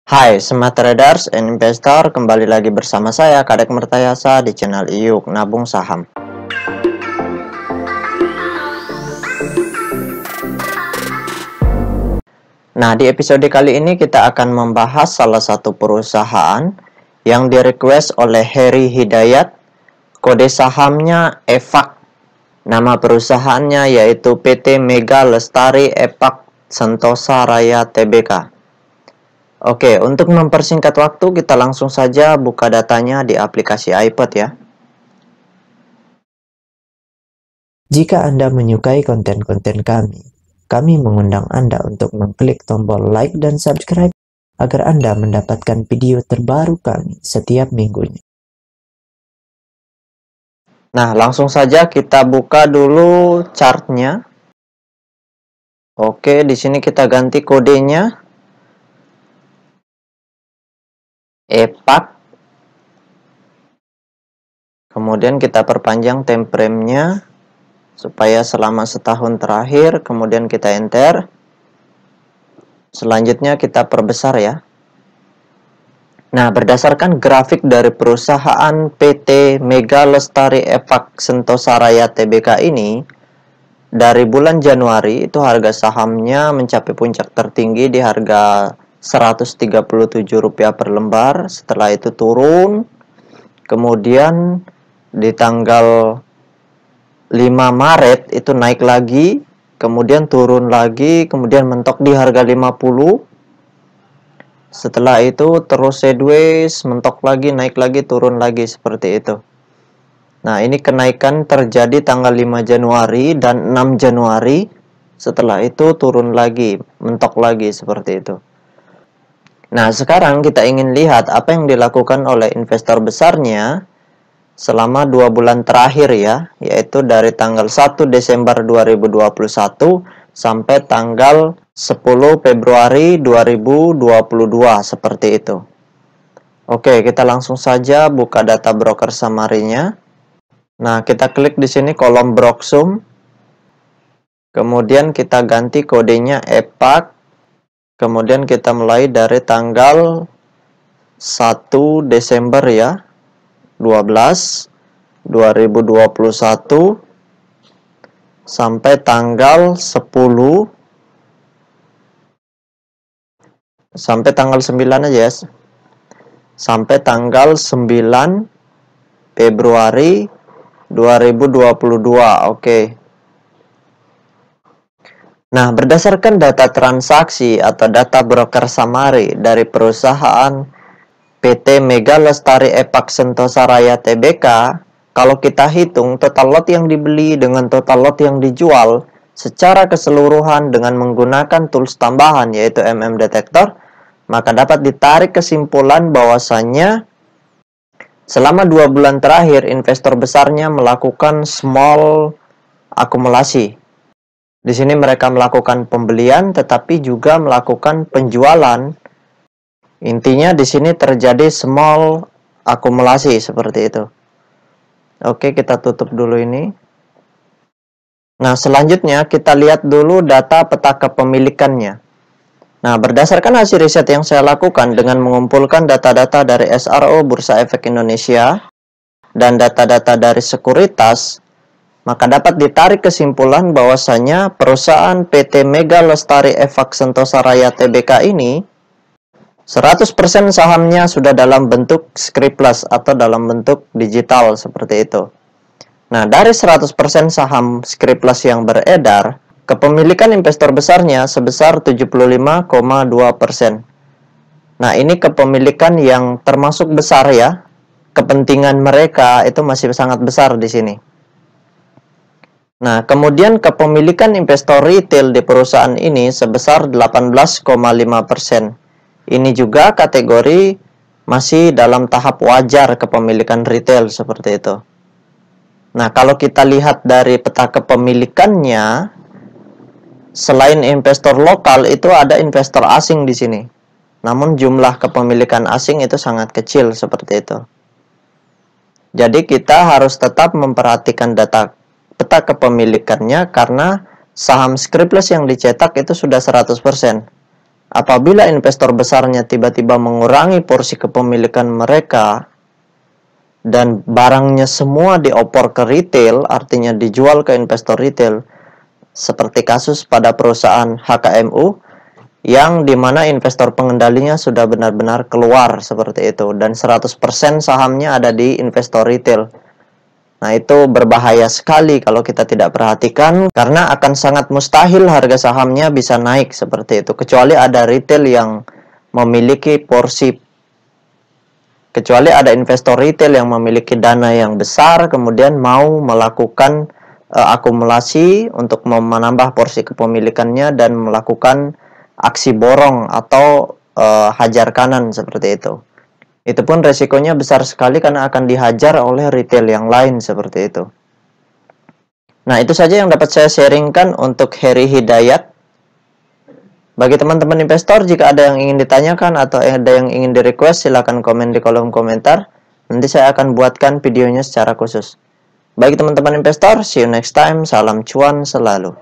Hai Smart Traders and Investor, kembali lagi bersama saya Kadek Mertayasa di channel IYUK Nabung Saham. Nah, di episode kali ini kita akan membahas salah satu perusahaan yang direquest oleh Heri Hidayat. Kode sahamnya EFAK. Nama perusahaannya yaitu PT Mega Lestari EPAK Sentosa Raya Tbk. Oke, untuk mempersingkat waktu, kita langsung saja buka datanya di aplikasi iPod ya. Jika Anda menyukai konten-konten kami mengundang Anda untuk mengklik tombol like dan subscribe agar Anda mendapatkan video terbaru kami setiap minggunya. Nah, langsung saja kita buka dulu chartnya. Oke, di sini kita ganti kodenya. EPAK. Kemudian kita perpanjang time frame-nya supaya selama setahun terakhir, kemudian kita enter. Selanjutnya kita perbesar ya. Nah, berdasarkan grafik dari perusahaan PT Mega Lestari EPAK Sentosa Raya Tbk ini, dari bulan Januari itu harga sahamnya mencapai puncak tertinggi di harga Rp137 per lembar. Setelah itu turun, kemudian di tanggal 5 Maret itu naik lagi, kemudian turun lagi, kemudian mentok di harga 50. Setelah itu terus sideways, mentok lagi, naik lagi, turun lagi, seperti itu. Nah, ini kenaikan terjadi tanggal 5 Januari dan 6 Januari. Setelah itu turun lagi, mentok lagi, seperti itu. Nah, sekarang kita ingin lihat apa yang dilakukan oleh investor besarnya selama 2 bulan terakhir ya, yaitu dari tanggal 1 Desember 2021 sampai tanggal 10 Februari 2022, seperti itu. Oke, kita langsung saja buka data broker summary-nya. Nah, kita klik di sini kolom Broksum. Kemudian kita ganti kodenya EPAK. Kemudian kita mulai dari tanggal 1 Desember ya, 2021 sampai tanggal 10 sampai tanggal 9 aja ya. Sampai tanggal 9 Februari 2022. Oke. Nah, berdasarkan data transaksi atau data broker summary dari perusahaan PT Mega Lestari EPAK Sentosa Raya Tbk, kalau kita hitung total lot yang dibeli dengan total lot yang dijual secara keseluruhan dengan menggunakan tools tambahan yaitu Detektor, maka dapat ditarik kesimpulan bahwasannya selama 2 bulan terakhir investor besarnya melakukan small akumulasi. Di sini mereka melakukan pembelian tetapi juga melakukan penjualan. Intinya di sini terjadi small akumulasi seperti itu. Oke, kita tutup dulu ini. Nah, selanjutnya kita lihat dulu data peta kepemilikannya. Nah, berdasarkan hasil riset yang saya lakukan dengan mengumpulkan data-data dari SRO Bursa Efek Indonesia dan data-data dari sekuritas, maka dapat ditarik kesimpulan bahwasanya perusahaan PT Mega Lestari EPAK Sentosa Raya Tbk ini 100% sahamnya sudah dalam bentuk scriptless atau dalam bentuk digital seperti itu. Nah, dari 100% saham scriptless yang beredar, kepemilikan investor besarnya sebesar 75,2%. Nah, ini kepemilikan yang termasuk besar ya. Kepentingan mereka itu masih sangat besar di sini. Nah, kemudian kepemilikan investor retail di perusahaan ini sebesar 18,5%. Ini juga kategori masih dalam tahap wajar kepemilikan retail seperti itu. Nah, kalau kita lihat dari peta kepemilikannya, selain investor lokal itu ada investor asing di sini. Namun jumlah kepemilikan asing itu sangat kecil seperti itu. Jadi kita harus tetap memperhatikan data peta kepemilikannya karena saham scriptless yang dicetak itu sudah 100%. apabila investor besarnya tiba-tiba mengurangi porsi kepemilikan mereka dan barangnya semua diopor ke retail, artinya dijual ke investor retail, seperti kasus pada perusahaan HKMU, yang dimana investor pengendalinya sudah benar-benar keluar seperti itu, dan 100% sahamnya ada di investor retail. Nah, itu berbahaya sekali kalau kita tidak perhatikan, karena akan sangat mustahil harga sahamnya bisa naik seperti itu, kecuali ada retail yang memiliki porsi, kecuali ada investor retail yang memiliki dana yang besar, kemudian mau melakukan akumulasi untuk menambah porsi kepemilikannya dan melakukan aksi borong atau hajar kanan seperti itu. Itu pun resikonya besar sekali karena akan dihajar oleh retail yang lain seperti itu. Nah, itu saja yang dapat saya sharingkan untuk Heri Hidayat. Bagi teman-teman investor, jika ada yang ingin ditanyakan atau ada yang ingin di-request, silakan komen di kolom komentar. Nanti saya akan buatkan videonya secara khusus. Bagi teman-teman investor, see you next time. Salam cuan selalu.